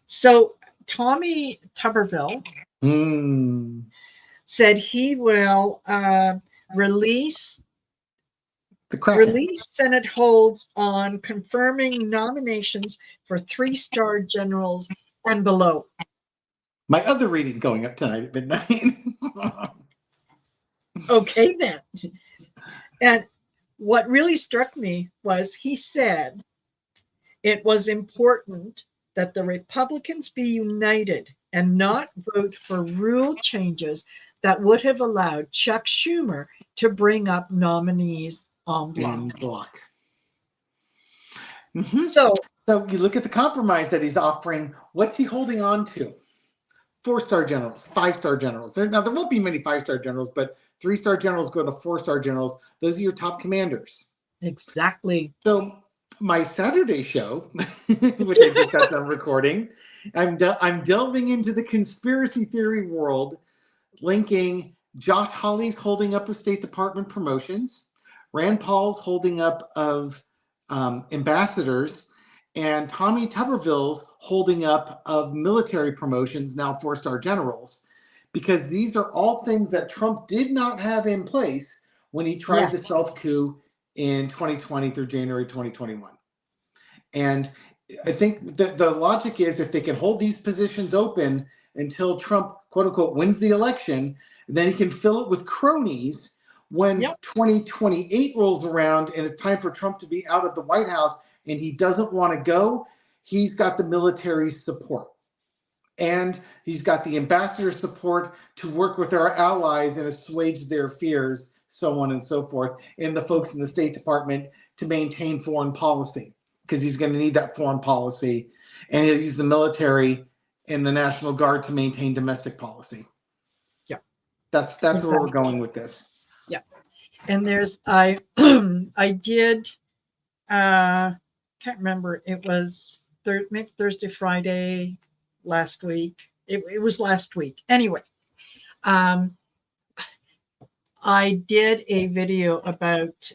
So Tommy Tuberville said he will release Senate holds on confirming nominations for 3-star generals and below. My other reading going up tonight at midnight. Okay, then. And what really struck me was he said it was important that the Republicans be united and not vote for rule changes that would have allowed Chuck Schumer to bring up nominees en bloc. So you look at the compromise that he's offering. What's he holding on to? 4-star generals, 5-star generals. There won't be many 5-star generals, but 3-star generals go to 4-star generals. Those are your top commanders. Exactly. So my Saturday show, which I just got done recording, I'm delving into the conspiracy theory world, linking Josh Hawley's holding up of State Department promotions, Rand Paul's holding up of ambassadors, and Tommy Tuberville's holding up of military promotions, now 4-star generals, because these are all things that Trump did not have in place when he tried the self-coup in 2020 through January 2021. And I think the logic is if they can hold these positions open until Trump, quote unquote, wins the election, then he can fill it with cronies when 2028 rolls around and it's time for Trump to be out of the White House and he doesn't want to go. He's got the military support and he's got the ambassador support to work with our allies and assuage their fears, so on and so forth, and the folks in the State Department to maintain foreign policy, because he's going to need that foreign policy, and he'll use the military and the National Guard to maintain domestic policy. Yeah, that's exactly where we're going with this. Yeah, and there's I did can't remember, it was Thursday, Friday last week. It was last week. Anyway, I did a video about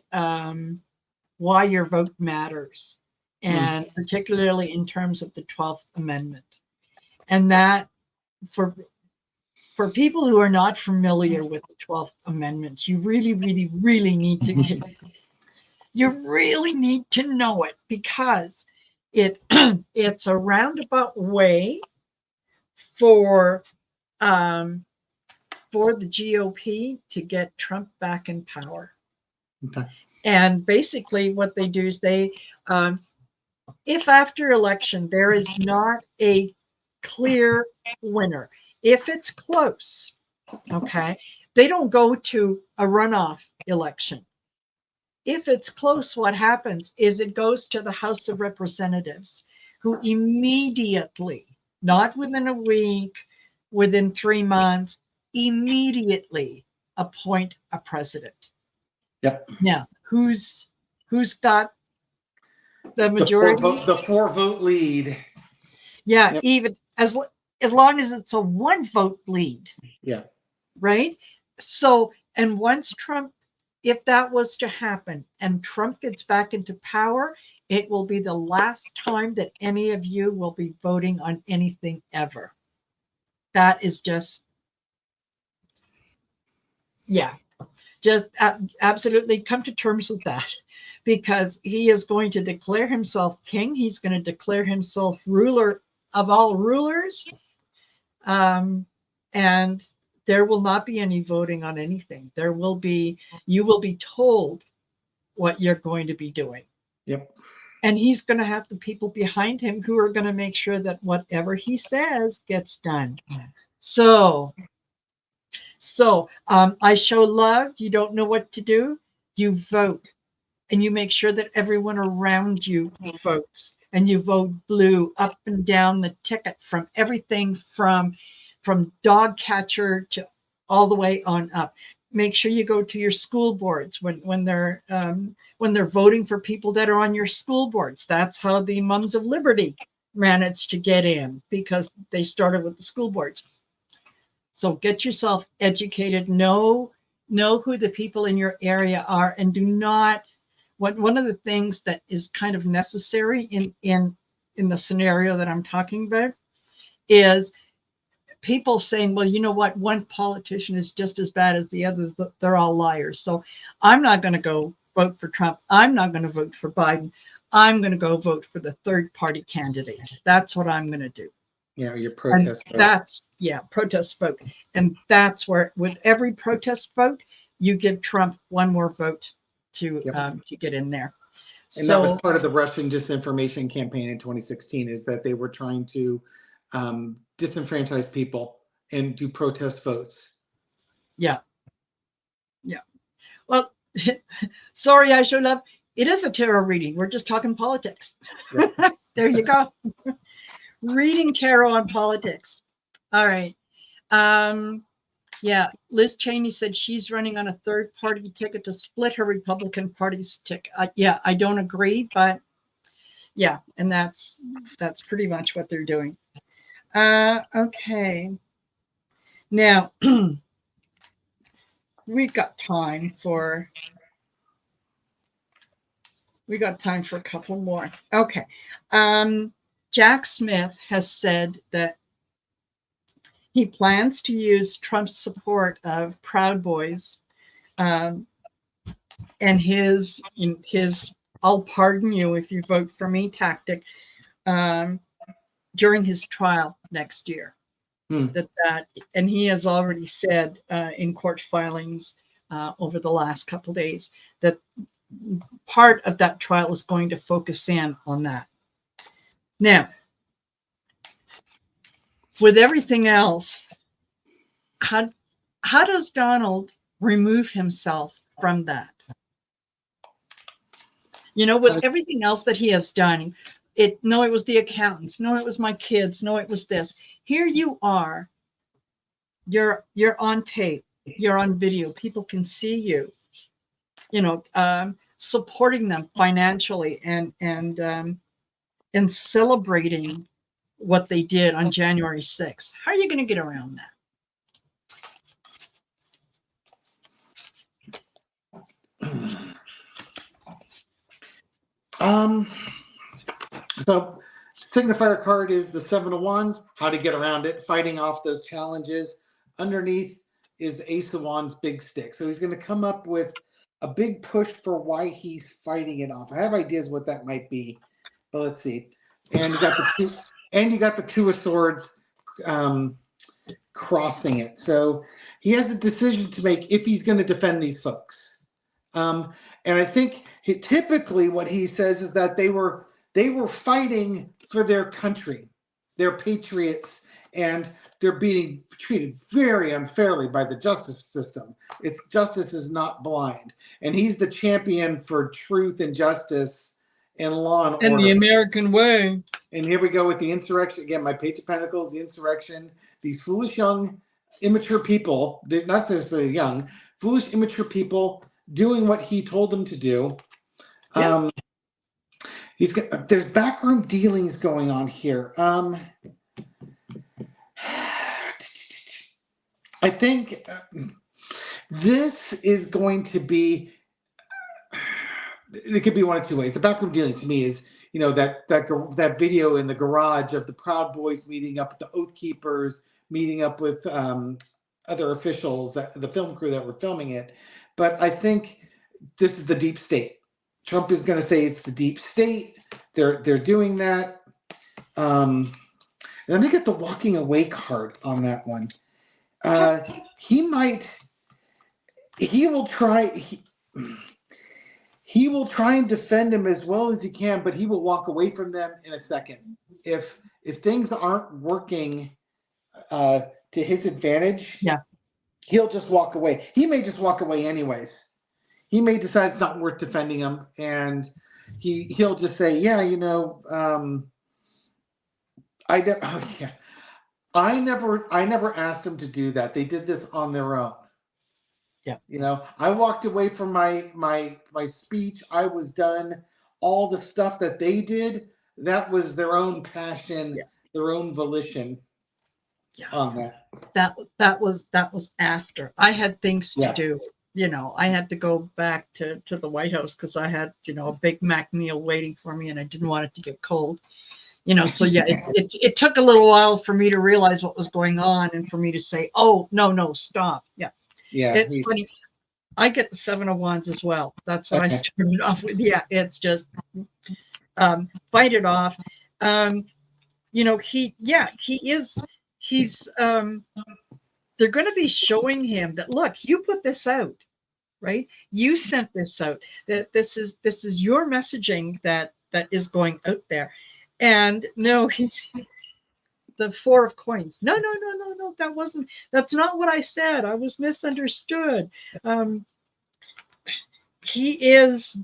why your vote matters, and particularly in terms of the 12th Amendment. And that for people who are not familiar with the 12th Amendment, you really, really, really need to You really need to know it because it's a roundabout way for the GOP to get Trump back in power. Okay. And basically what they do is they, if after election there is not a clear winner, if it's close, okay, they don't go to a runoff election. If it's close, what happens is it goes to the House of Representatives, who immediately, not within a week, within 3 months, immediately appoint a president. Yep. Now, who's got the majority? The 4-vote lead. Yeah, Yep. even as long as it's a 1-vote lead. Yeah. Right? So, and once Trump, if that was to happen and Trump gets back into power, it will be the last time that any of you will be voting on anything ever. That is just, yeah, just absolutely come to terms with that, because he is going to declare himself king. He's going to declare himself ruler of all rulers. And there will not be any voting on anything. You will be told what you're going to be doing. Yep. And he's going to have the people behind him who are going to make sure that whatever he says gets done. So I show love. You don't know what to do. You vote, and you make sure that everyone around you votes, and you vote blue up and down the ticket, from everything from dog catcher to all the way on up. Make sure you go to your school boards when they're voting for people that are on your school boards. That's how the Mums of Liberty managed to get in, because they started with the school boards. So get yourself educated, know who the people in your area are, and do not. One of the things that is kind of necessary in the scenario that I'm talking about is people saying, well, you know what, one politician is just as bad as the others. They're all liars. So I'm not going to go vote for Trump. I'm not going to vote for Biden. I'm going to go vote for the third party candidate. That's what I'm going to do. Yeah, your protest vote. That's, protest vote. And that's where, with every protest vote, you give Trump one more vote to get in there. And that was part of the Russian disinformation campaign in 2016, is that they were trying to disenfranchise people and do protest votes. Yeah. Well, sorry, I show love. It is a tarot reading. We're just talking politics. Yep. There you go. Reading tarot on politics. All right. Liz Cheney said she's running on a third party ticket to split her Republican Party's ticket. I don't agree, but yeah, and that's pretty much what they're doing. Okay. Now we got time for a couple more. Okay. Jack Smith has said that he plans to use Trump's support of Proud Boys and his I'll pardon you if you vote for me tactic during his trial next year. And he has already said in court filings over the last couple of days that part of that trial is going to focus in on that. Now, with everything else, how does Donald remove himself from that? With everything else that he has done, it was the accountants, no, it was my kids, no, it was this. Here you are, you're on tape, you're on video, people can see you, supporting them financially and celebrating what they did on January 6th. How are you going to get around that? So signifier card is the 7 of Wands, how to get around it, fighting off those challenges. Underneath is the Ace of Wands, big stick. So he's going to come up with a big push for why he's fighting it off. I have ideas what that might be, but let's see. And you got the two of swords crossing it. So he has a decision to make if he's going to defend these folks. And I think typically what he says is that they were fighting for their country, they're patriots, and they're being treated very unfairly by the justice system. Justice is not blind, and he's the champion for truth and justice and law and order. And the American way. And here we go with the insurrection again. My Page of Pentacles, the insurrection. These foolish, young, immature people, not necessarily young, foolish, immature people doing what he told them to do. Yeah. There's backroom dealings going on here. I think this is going to be. It could be one of two ways. The backroom dealings to me is, that video in the garage of the Proud Boys meeting up with the Oath Keepers, meeting up with other officials, the film crew that were filming it. But I think this is the deep state. Trump is going to say it's the deep state. They're doing that. Let me get the walking away card on that one. He will try and defend him as well as he can, but he will walk away from them in a second. If things aren't working to his advantage, he'll just walk away. He may just walk away anyways. He may decide it's not worth defending him, and he'll just say, I never asked them to do that. They did this on their own. Yeah. I walked away from my speech. I was done. All the stuff that they did, that was their own passion, their own volition on that. That was after. I had things to do. I had to go back to the White House because I had, a Big Mac meal waiting for me and I didn't want it to get cold. So it took a little while for me to realize what was going on and for me to say, oh, no, stop. Yeah. It's funny. I get the 7 of Wands as well. That's what I started off with. Yeah, it's just fight it off. He's they're going to be showing him that, look, you put this out, right? You sent this out. That this is your messaging that is going out there. And no, he's the 4 of Coins. No, that's not what I said. I was misunderstood. He is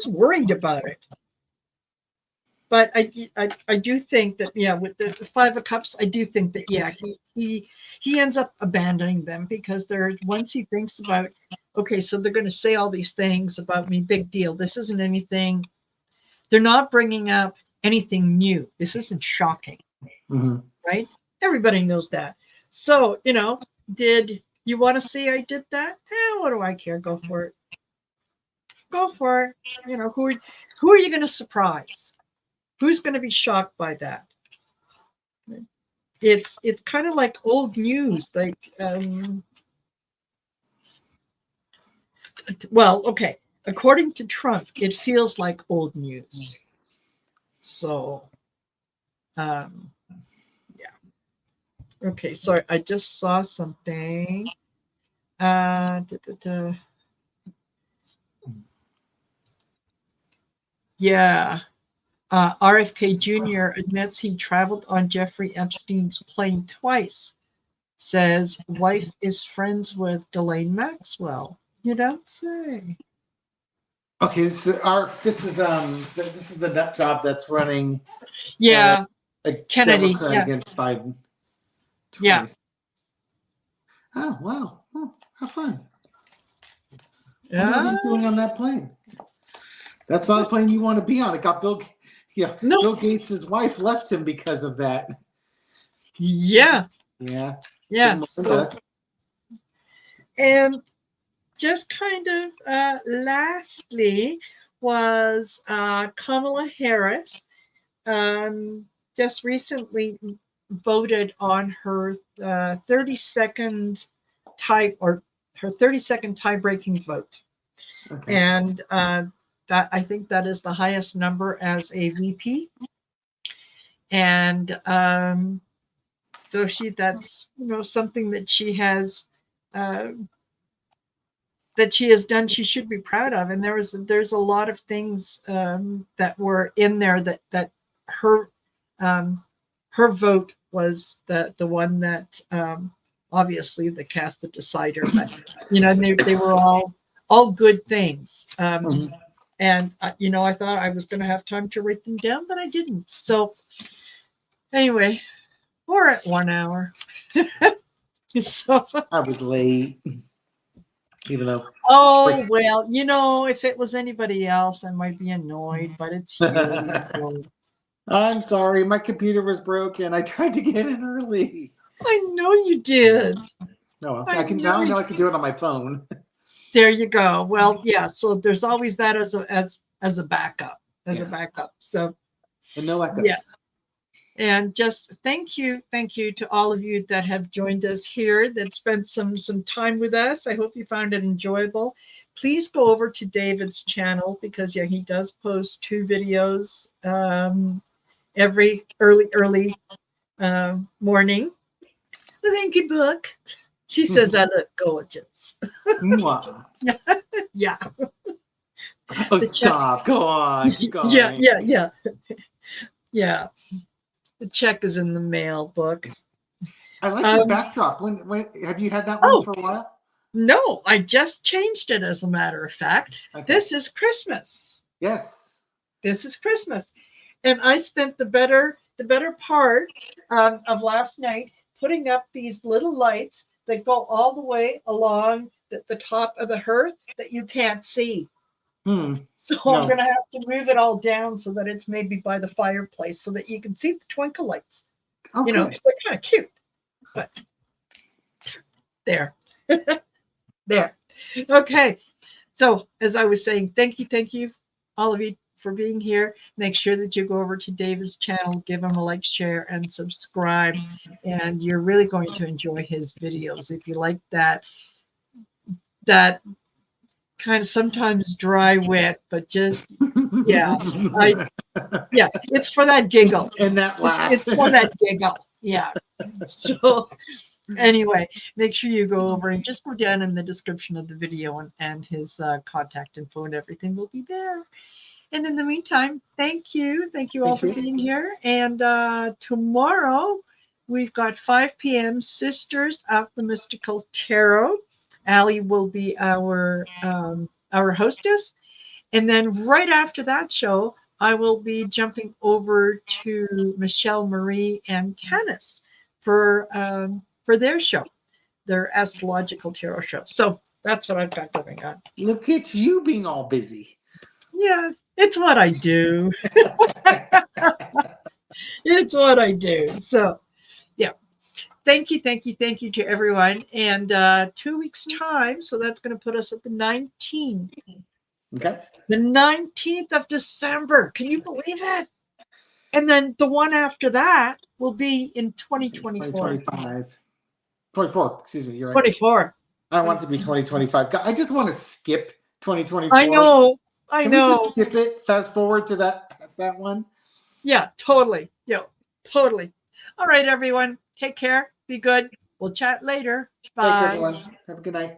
worried about it. But I do think that, with the 5 of Cups, I do think that, he ends up abandoning them because once he thinks about, okay, so they're going to say all these things about me, big deal. This isn't anything. They're not bringing up anything new. This isn't shocking, right? Everybody knows that. So, did you want to see I did that? What do I care? Go for it. Go for it. Who are you going to surprise? Who's going to be shocked by that? It's kind of like old news. Like, well, okay. According to Trump, it feels like old news. So, Okay, so I just saw something. Yeah. RFK Jr. admits he traveled on Jeffrey Epstein's plane twice. Says wife is friends with Ghislaine Maxwell. You don't say. Okay, this is the nut job that's running. Yeah, Kennedy against Biden. Twice. Yeah. Oh wow! Oh, how fun! Yeah. What are you doing on that plane? That's not a plane you want to be on. It got Bill. No. Bill Gates' wife left him because of that. Yeah. Yeah. So, and just kind of lastly was Kamala Harris just recently voted on her 30-second tie or her 30-second tie-breaking vote. Okay. And that I think that is the highest number as a VP. And so that's something that she has done. She should be proud of. And there's a lot of things that were in there that her vote was the one that obviously the cast the decider, but they were all good things. And I thought I was going to have time to write them down, but I didn't. So anyway, we're at 1 hour. So I was late, even though. Oh, well, if it was anybody else, I might be annoyed, but it's you. So. I'm sorry, my computer was broken. I tried to get in early. I know you did. No, I can now. I know I can do it on my phone. There you go. Well, yeah. So there's always that as a backup, a backup. So and no echoes. Yeah. And just thank you to all of you that have joined us here, that spent some time with us. I hope you found it enjoyable. Please go over to David's channel, because he does post 2 videos every early morning. Thank you, Book. She says I look gorgeous. Yeah. Oh, stop. Go on. Keep going. Yeah. The check is in the mail, Book. I like your backdrop. When have you had that one for a while? No, I just changed it, as a matter of fact. Okay. This is Christmas. Yes. This is Christmas. And I spent the better part of last night putting up these little lights that go all the way along the top of the hearth that you can't see. So I'm going to have to move it all down so that it's maybe by the fireplace, so that you can see the twinkle lights. Okay. Because they're kind of cute. But there. There. Okay. So as I was saying, thank you, all of you, for being here. Make sure that you go over to David's channel, give him a like, share, and subscribe. And you're really going to enjoy his videos. If you like that kind of sometimes dry wit, but just it's for that giggle and that laugh. It's for that giggle. Yeah. So anyway, make sure you go over and just go down in the description of the video, and his contact info and everything will be there. And in the meantime, thank you all for being here. And tomorrow we've got 5 p.m. Sisters of the Mystical Tarot. Allie will be our hostess. And then right after that show, I will be jumping over to Michelle, Marie, and Tanis for their show, their astrological tarot show. So that's what I've got going on. Look at you being all busy. Yeah, it's what I do. It's what I do. So, yeah. Thank you to everyone. And 2 weeks' time, so that's going to put us at the 19th. Okay. The 19th of December. Can you believe it? And then the one after that will be in 2024. 2025. 24, excuse me. You're right. 24. I want it to be 2025. I just want to skip 2024. I know. Can we just skip it? Fast forward to that one? Yeah, totally. Yeah, totally. All right, everyone. Take care. Be good. We'll chat later. Bye. Thanks, everyone. Have a good night.